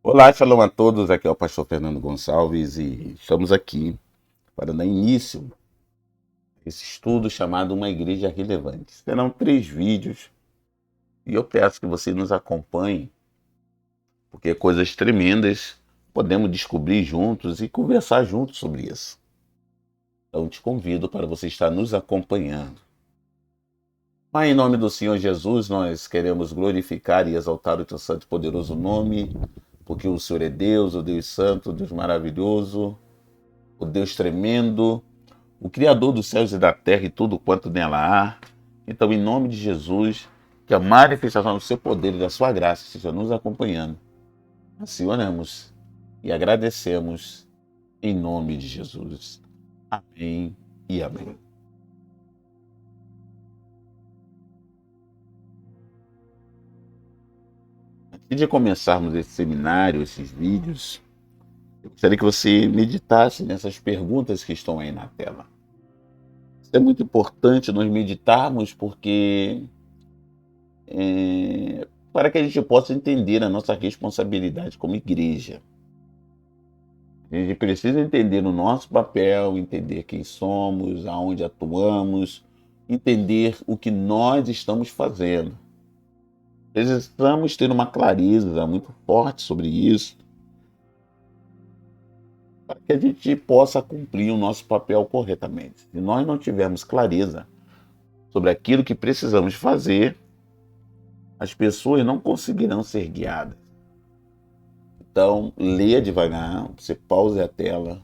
Olá, shalom a todos. Aqui é o pastor Fernando Gonçalves e estamos aqui para dar início a esse estudo chamado Uma Igreja Relevante. Serão 3 vídeos e eu peço que você nos acompanhe, porque coisas tremendas podemos descobrir juntos e conversar juntos sobre isso. Então te convido para você estar nos acompanhando. Pai, em nome do Senhor Jesus, nós queremos glorificar e exaltar o teu santo e poderoso nome, porque o Senhor é Deus, o Deus santo, o Deus maravilhoso, o Deus tremendo, o Criador dos céus e da terra e tudo quanto nela há. Então, em nome de Jesus, que a manifestação do seu poder e da sua graça esteja nos acompanhando. Assim oramos e agradecemos em nome de Jesus. Amém e amém. Antes de começarmos esse seminário, esses vídeos, eu gostaria que você meditasse nessas perguntas que estão aí na tela. Isso é muito importante nós meditarmos porque para que a gente possa entender a nossa responsabilidade como igreja. A gente precisa entender o nosso papel, entender quem somos, aonde atuamos, entender o que nós estamos fazendo. Precisamos ter uma clareza muito forte sobre isso, para que a gente possa cumprir o nosso papel corretamente. Se nós não tivermos clareza sobre aquilo que precisamos fazer, as pessoas não conseguirão ser guiadas. Então, leia devagar, você pause a tela.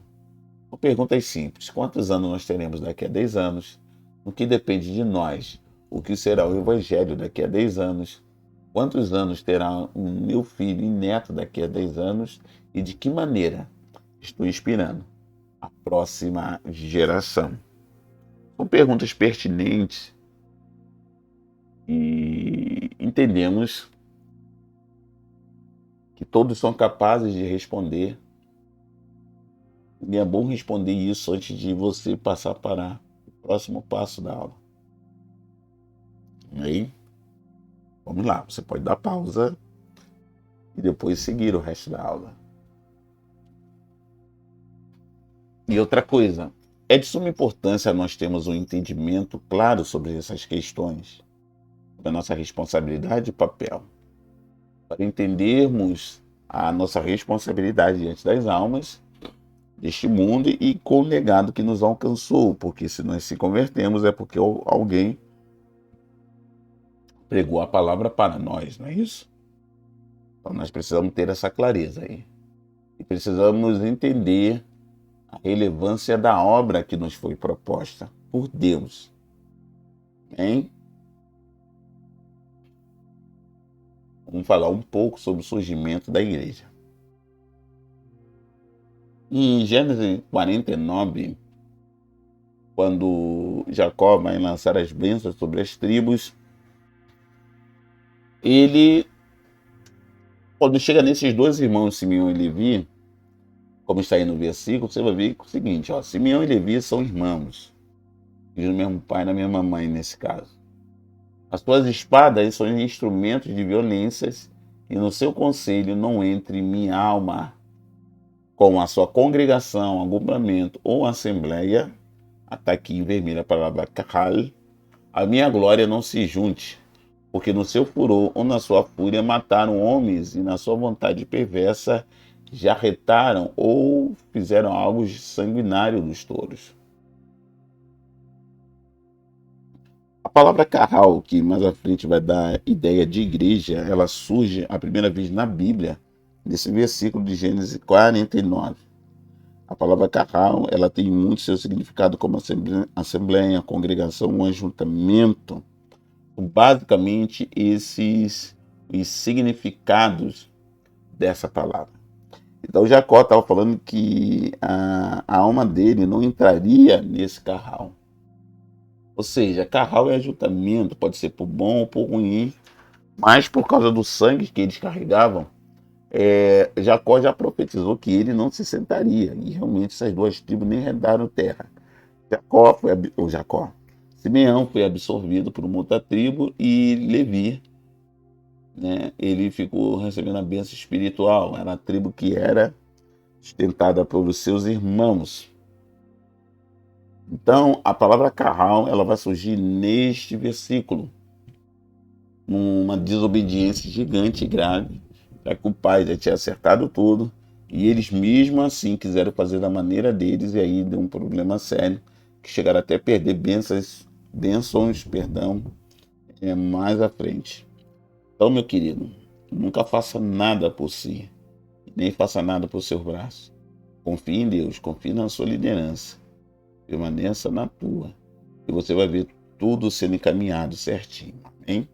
Uma pergunta é simples: quantos anos nós teremos daqui a 10 anos? O que depende de nós? O que será o Evangelho daqui a 10 anos? Quantos anos terá o meu filho e neto daqui a 10 anos? E de que maneira estou inspirando a próxima geração? São perguntas pertinentes e entendemos que todos são capazes de responder. E é bom responder isso antes de você passar para o próximo passo da aula. Aí, vamos lá, você pode dar pausa e depois seguir o resto da aula. E outra coisa, é de suma importância nós termos um entendimento claro sobre essas questões, da nossa responsabilidade e papel, para entendermos a nossa responsabilidade diante das almas deste mundo e com o legado que nos alcançou, porque se nós se convertemos é porque alguém pregou a palavra para nós, não é isso? Então nós precisamos ter essa clareza aí. E precisamos entender a relevância da obra que nos foi proposta por Deus. Hein? Vamos falar um pouco sobre o surgimento da igreja. Em Gênesis 49, quando Jacó vai lançar as bênçãos sobre as tribos, ele, quando chega nesses dois irmãos, Simeão e Levi, como está aí no versículo, você vai ver o seguinte: Simeão e Levi são irmãos, filhos do mesmo pai e da mesma mãe nesse caso. As suas espadas são instrumentos de violências, e no seu conselho não entre minha alma. Com a sua congregação, agrupamento ou assembleia, está aqui em vermelho a palavra kahal, a minha glória não se junte, porque no seu furor ou na sua fúria mataram homens, e na sua vontade perversa jarretaram ou fizeram algo sanguinário dos touros. A palavra carral, que mais à frente vai dar ideia de igreja, ela surge a primeira vez na Bíblia, nesse versículo de Gênesis 49. A palavra carral, ela tem muito seu significado como assembleia, congregação, um ajuntamento. Basicamente, esses os significados dessa palavra. Então, Jacó estava falando que a alma dele não entraria nesse carral. Ou seja, carral é ajuntamento, pode ser por bom ou por ruim, mas por causa do sangue que eles carregavam, Jacó já profetizou que ele não se sentaria, e realmente essas duas tribos nem herdaram terra. Simeão foi absorvido por uma outra tribo e Levi né, ele ficou recebendo a bênção espiritual. Era a tribo que era sustentada pelos seus irmãos. Então, a palavra carral, ela vai surgir neste versículo, numa desobediência gigante e grave, já que o pai já tinha acertado tudo, e eles mesmo assim quiseram fazer da maneira deles, e aí deu um problema sério, que chegaram até a perder bênçãos, mais à frente. Então, meu querido, nunca faça nada por si, nem faça nada por seu braço. Confie em Deus, confie na sua liderança, permaneça na tua, e você vai ver tudo sendo encaminhado certinho. Amém?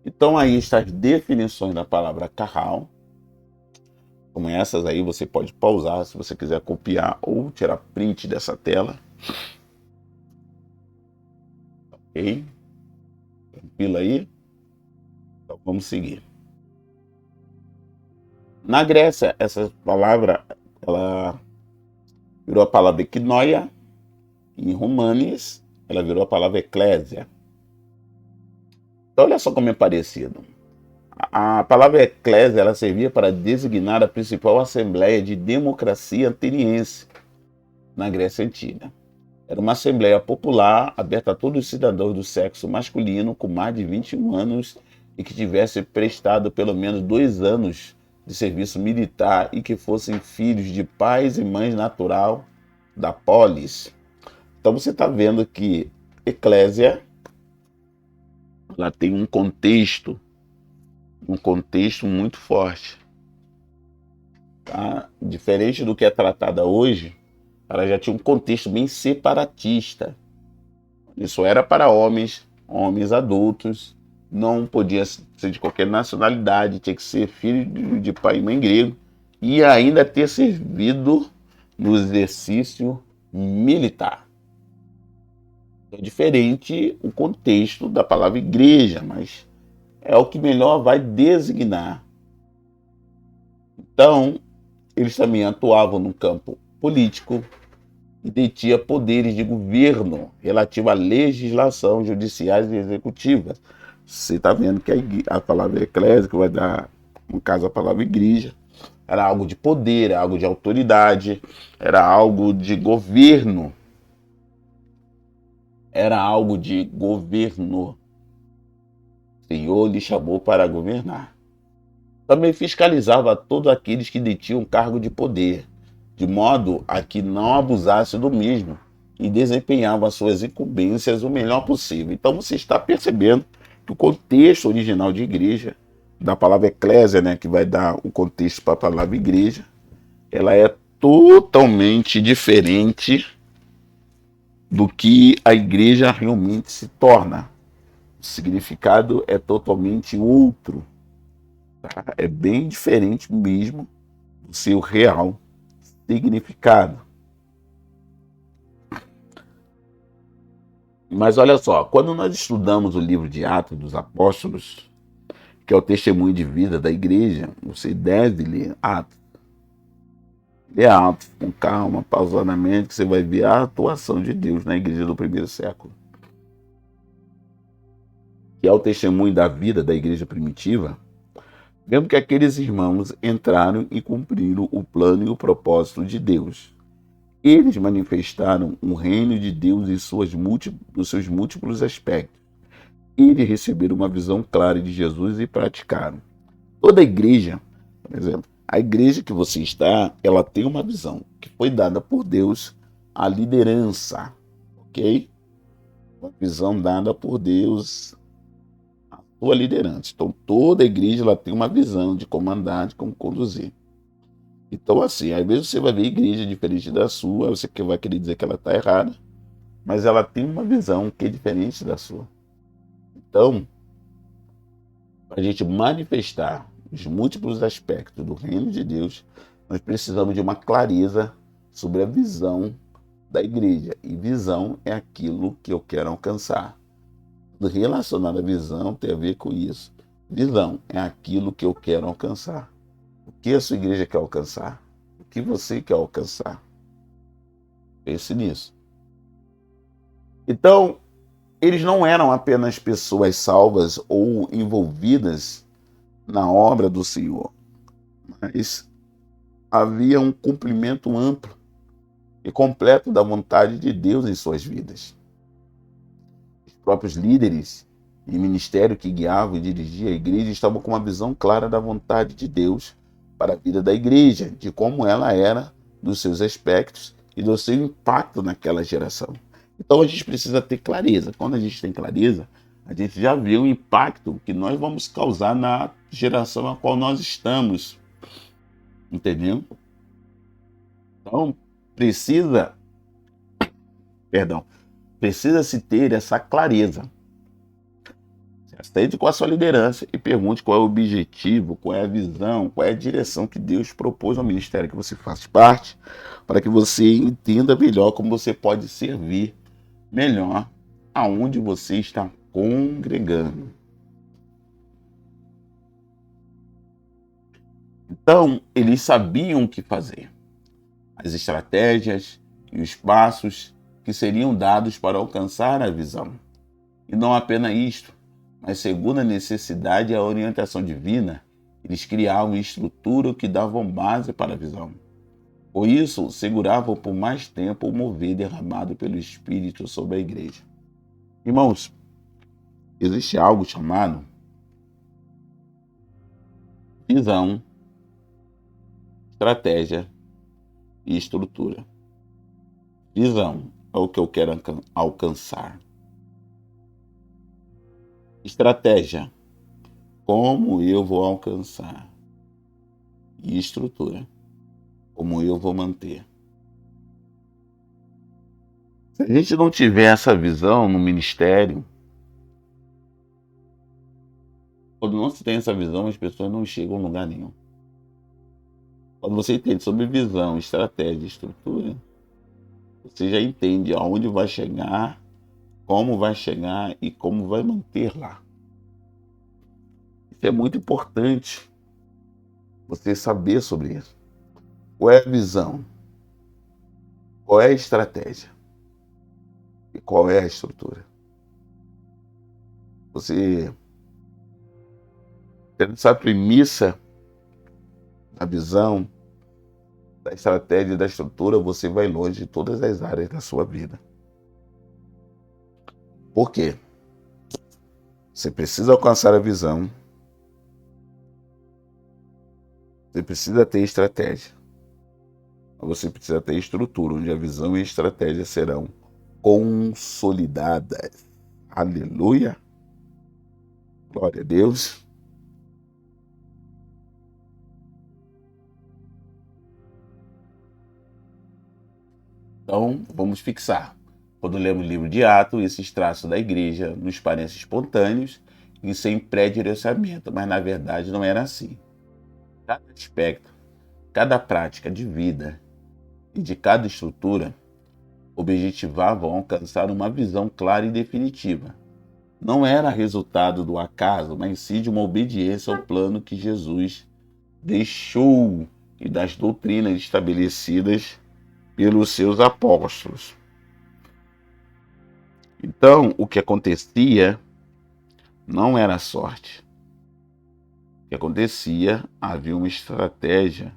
Então aí estão as definições da palavra carral. Como essas aí você pode pausar se você quiser copiar ou tirar print dessa tela. Ok? Tranquilo aí? Então vamos seguir. Na Grécia, essa palavra ela virou a palavra eknoia. Em Romanes, ela virou a palavra eclésia. Então olha só como é parecido. A palavra eclésia ela servia para designar a principal assembleia de democracia ateniense na Grécia Antiga. Era uma assembleia popular aberta a todos os cidadãos do sexo masculino com mais de 21 anos e que tivesse prestado pelo menos 2 anos de serviço militar e que fossem filhos de pais e mães natural da polis. Então você está vendo que eclésia ela tem um contexto muito forte. Tá? Diferente do que é tratada hoje, ela já tinha um contexto bem separatista. Isso era para homens adultos, não podia ser de qualquer nacionalidade, tinha que ser filho de pai e mãe grego e ainda ter servido no exercício militar. É diferente o contexto da palavra igreja, mas é o que melhor vai designar. Então, eles também atuavam no campo político e detinha poderes de governo relativo à legislação judiciais e executivas. Você está vendo que a palavra eclésia, que vai dar, no caso, a palavra igreja, era algo de poder, era algo de autoridade, era algo de governo. Era algo de governo. O Senhor lhe chamou para governar. Também fiscalizava todos aqueles que detinham cargo de poder, de modo a que não abusasse do mesmo e desempenhava suas incumbências o melhor possível. Então você está percebendo que o contexto original de igreja, da palavra eclésia, né, que vai dar o contexto para a palavra igreja, ela é totalmente diferente do que a igreja realmente se torna. O significado é totalmente outro. Tá? É bem diferente mesmo do seu real significado. Mas olha só, quando nós estudamos o livro de Atos dos Apóstolos, que é o testemunho de vida da igreja, você deve ler Atos. Lê Atos com calma, pausadamente, que você vai ver a atuação de Deus na igreja do primeiro século. Que é o testemunho da vida da igreja primitiva. Vemos que aqueles irmãos entraram e cumpriram o plano e o propósito de Deus. Eles manifestaram o reino de Deus em nos seus múltiplos aspectos. Eles receberam uma visão clara de Jesus e praticaram. Toda igreja, por exemplo, a igreja que você está, ela tem uma visão que foi dada por Deus à liderança, ok? Uma visão dada por Deus à sua liderança. Então, toda igreja ela tem uma visão de comandar, de como conduzir. Então, assim, às vezes você vai ver igreja diferente da sua, você vai querer dizer que ela está errada, mas ela tem uma visão que é diferente da sua. Então, para a gente manifestar os múltiplos aspectos do reino de Deus, nós precisamos de uma clareza sobre a visão da igreja. E visão é aquilo que eu quero alcançar. Relacionado à visão tem a ver com isso. Visão é aquilo que eu quero alcançar. O que a sua igreja quer alcançar? O que você quer alcançar? Pense nisso. Então, eles não eram apenas pessoas salvas ou envolvidas na obra do Senhor, mas havia um cumprimento amplo e completo da vontade de Deus em suas vidas. Os próprios líderes e ministério que guiavam e dirigiam a igreja estavam com uma visão clara da vontade de Deus para a vida da igreja, de como ela era, dos seus aspectos e do seu impacto naquela geração. Então a gente precisa ter clareza. Quando a gente tem clareza, a gente já vê o impacto que nós vamos causar na geração a qual nós estamos. Entendeu? Então precisa-se ter essa clareza. Esteja com a sua liderança e pergunte qual é o objetivo, qual é a visão, qual é a direção que Deus propôs ao ministério que você faz parte, para que você entenda melhor como você pode servir melhor aonde você está congregando. Então, eles sabiam o que fazer, as estratégias e os passos que seriam dados para alcançar a visão. E não apenas isto, mas segundo a necessidade e a orientação divina, eles criavam estrutura que davam base para a visão. Por isso, seguravam por mais tempo o mover derramado pelo Espírito sobre a igreja. Irmãos, existe algo chamado visão, estratégia e estrutura. Visão é o que eu quero alcançar. Estratégia, como eu vou alcançar. E estrutura, como eu vou manter. Se a gente não tiver essa visão no ministério, quando não se tem essa visão, as pessoas não chegam a lugar nenhum. Quando você entende sobre visão, estratégia e estrutura, você já entende aonde vai chegar, como vai chegar e como vai manter lá. Isso é muito importante você saber sobre isso. Qual é a visão? Qual é a estratégia? E qual é a estrutura? Você tendo essa premissa da visão, da estratégia e da estrutura, você vai longe de todas as áreas da sua vida. Por quê? Você precisa alcançar a visão. Você precisa ter estratégia. Você precisa ter estrutura, onde a visão e a estratégia serão consolidadas. Aleluia! Glória a Deus! Então, vamos fixar. Quando lemos o livro de Atos, esses traços da igreja nos parecem espontâneos e sem pré-direcionamento, mas na verdade não era assim. Cada aspecto, cada prática de vida e de cada estrutura objetivavam alcançar uma visão clara e definitiva. Não era resultado do acaso, mas sim de uma obediência ao plano que Jesus deixou e das doutrinas estabelecidas pelos seus apóstolos. Então, o que acontecia não era sorte. O que acontecia, havia uma estratégia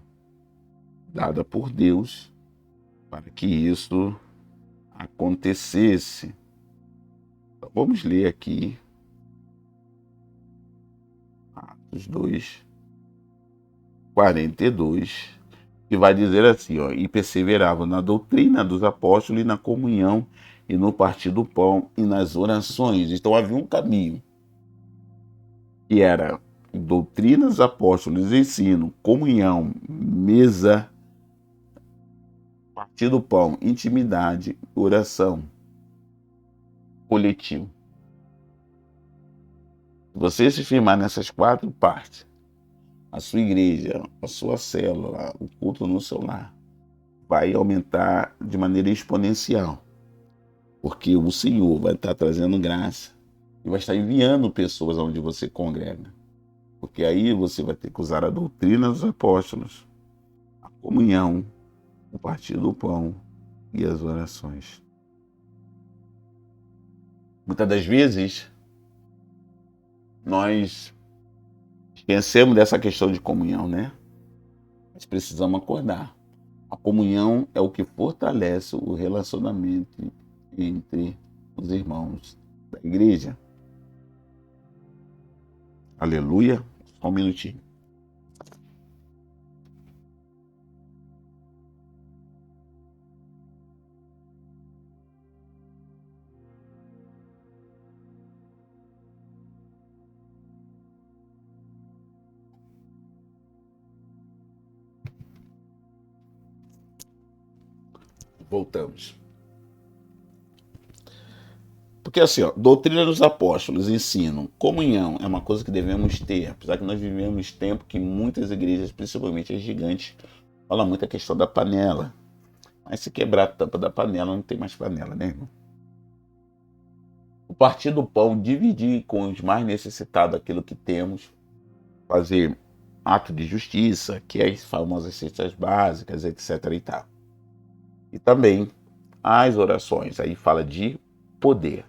dada por Deus para que isso acontecesse. Então, vamos ler aqui Atos 2, 42, que vai dizer assim, ó, e perseveravam na doutrina dos apóstolos e na comunhão e no partir do pão e nas orações. Então havia um caminho que era doutrina dos apóstolos, ensino, comunhão, mesa, partir do pão, intimidade, oração, coletivo. Se você se firmar nessas 4 partes, a sua igreja, a sua célula, o culto no seu lar, vai aumentar de maneira exponencial. Porque o Senhor vai estar trazendo graça e vai estar enviando pessoas onde você congrega. Porque aí você vai ter que usar a doutrina dos apóstolos, a comunhão, o partir do pão e as orações. Muitas das vezes, nós esquecemos dessa questão de comunhão, né? Mas precisamos acordar. A comunhão é o que fortalece o relacionamento entre os irmãos da igreja. Aleluia. Só um minutinho. Voltamos. Porque assim, ó, doutrina dos apóstolos ensinam, comunhão é uma coisa que devemos ter, apesar que nós vivemos tempo que muitas igrejas, principalmente as gigantes, falam muito a questão da panela. Mas se quebrar a tampa da panela, não tem mais panela, né, irmão? O partir do pão, dividir com os mais necessitados aquilo que temos, fazer ato de justiça, que é as famosas cestas básicas, etc. e tal. E também as orações, aí fala de poder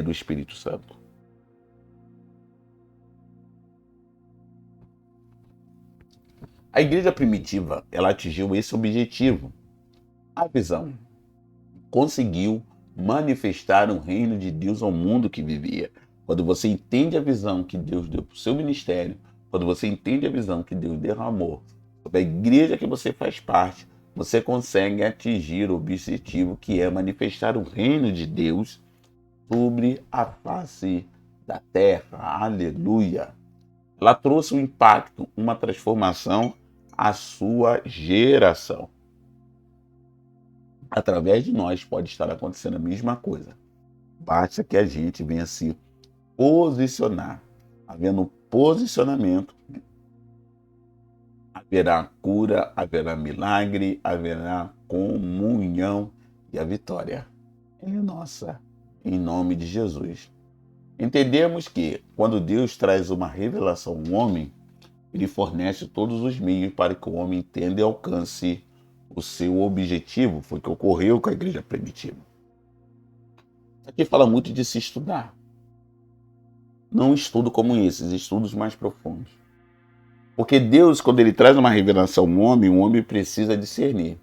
do Espírito Santo. A igreja primitiva, ela atingiu esse objetivo. A visão conseguiu manifestar o reino de Deus ao mundo que vivia. Quando você entende a visão que Deus deu para o seu ministério, quando você entende a visão que Deus derramou sobre a igreja que você faz parte, você consegue atingir o objetivo que é manifestar o reino de Deus sobre a face da terra. Aleluia! Ela trouxe um impacto, uma transformação à sua geração. Através de nós pode estar acontecendo a mesma coisa. Basta que a gente venha se posicionar. Havendo posicionamento, haverá cura, haverá milagre, haverá comunhão e a vitória é nossa, em nome de Jesus. Entendemos que, quando Deus traz uma revelação ao homem, Ele fornece todos os meios para que o homem entenda e alcance o seu objetivo. Foi o que ocorreu com a igreja primitiva. Aqui fala muito de se estudar. Não estudo como esses, estudos mais profundos. Porque Deus, quando Ele traz uma revelação ao homem, o homem precisa discernir.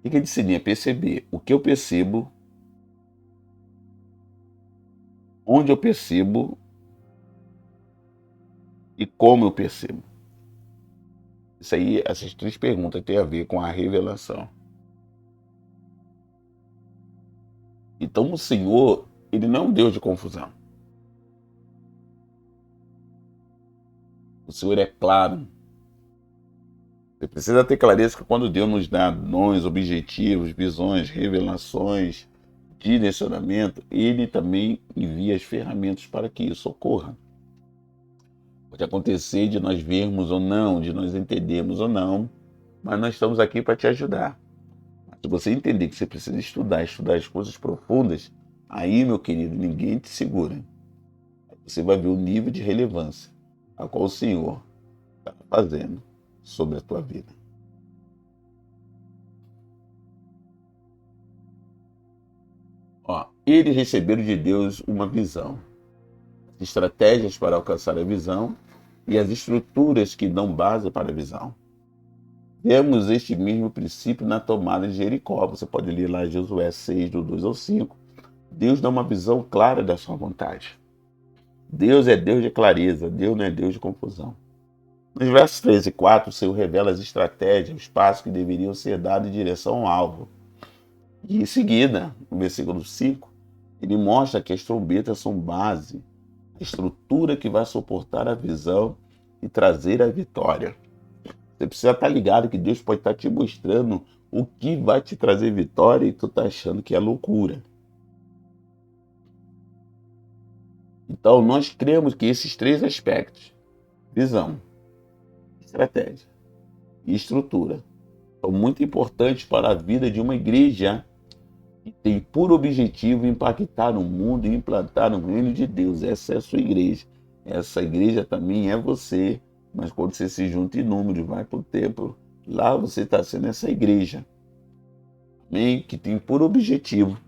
O que é discernir? É perceber o que eu percebo, onde eu percebo e como eu percebo. Isso aí, essas três perguntas têm a ver com a revelação. Então o Senhor, Ele não é um Deus de confusão. O Senhor é claro. Você precisa ter clareza que quando Deus nos dá dons, objetivos, visões, revelações, direcionamento, Ele também envia as ferramentas para que isso ocorra. Pode acontecer de nós vermos ou não, de nós entendermos ou não, mas nós estamos aqui para te ajudar. Se você entender que você precisa estudar as coisas profundas, aí, meu querido, ninguém te segura. Você vai ver o nível de relevância a qual o Senhor está fazendo sobre a tua vida. Ó, eles receberam de Deus uma visão, estratégias para alcançar a visão e as estruturas que dão base para a visão. Vemos este mesmo princípio na tomada de Jericó. Você pode ler lá Josué 6, do 2 ao 5. Deus dá uma visão clara da sua vontade. Deus é Deus de clareza, Deus não é Deus de confusão. Nos versos 3 e 4, o Senhor revela as estratégias, os passos que deveriam ser dados em direção ao alvo. E em seguida, no versículo 5, ele mostra que as trombetas são base, a estrutura que vai suportar a visão e trazer a vitória. Você precisa estar ligado que Deus pode estar te mostrando o que vai te trazer vitória e tu está achando que é loucura. Então, nós cremos que esses três aspectos, visão, estratégia e estrutura, são muito importantes para a vida de uma igreja que tem por objetivo impactar o mundo e implantar o reino de Deus. Essa é a sua igreja. Essa igreja também é você. Mas quando você se junta em número e vai para o templo, lá você está sendo essa igreja. Amém? Que tem por objetivo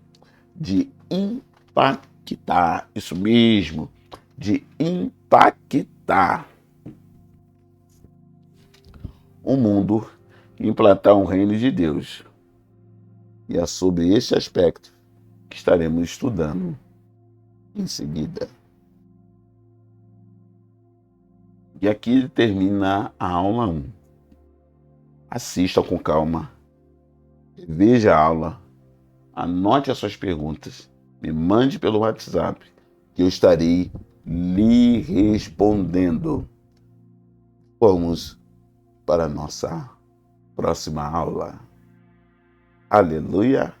de impactar, isso mesmo, de impactar o mundo e implantar um reino de Deus. E é sobre esse aspecto que estaremos estudando em seguida. E aqui termina a aula 1. Assista com calma, veja a aula, anote as suas perguntas, me mande pelo WhatsApp, que eu estarei lhe respondendo. Vamos para a nossa próxima aula. Aleluia!